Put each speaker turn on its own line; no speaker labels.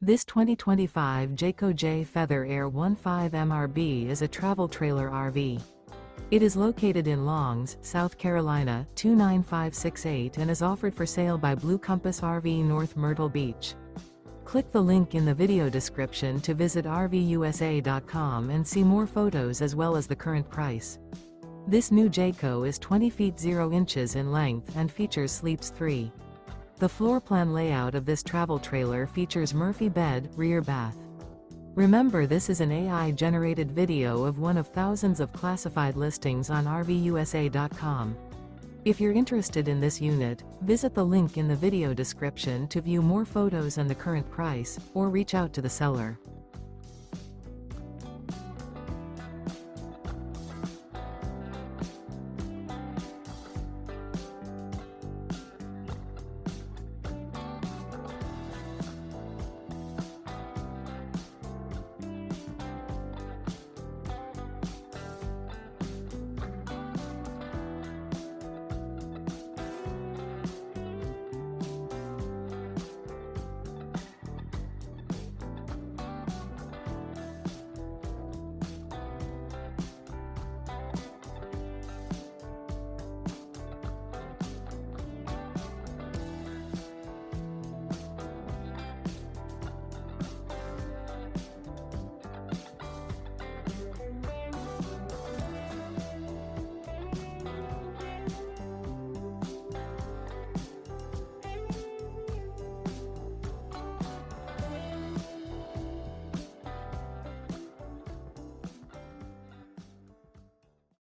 This 2025 Jayco Jay Feather Air 15 MRB is a travel trailer RV. It is located in Longs, South Carolina, 29568 and is offered for sale by Blue Compass RV North Myrtle Beach. Click the link in the video description to visit RVUSA.com and see more photos as well as the current price. This new Jayco is 20 feet 0 inches in length and features sleeps 3. The floor plan layout of this travel trailer features Murphy bed, rear bath. Remember, this is an AI-generated video of one of thousands of classified listings on RVUSA.com. If you're interested in this unit, visit the link in the video description to view more photos and the current price, or reach out to the seller.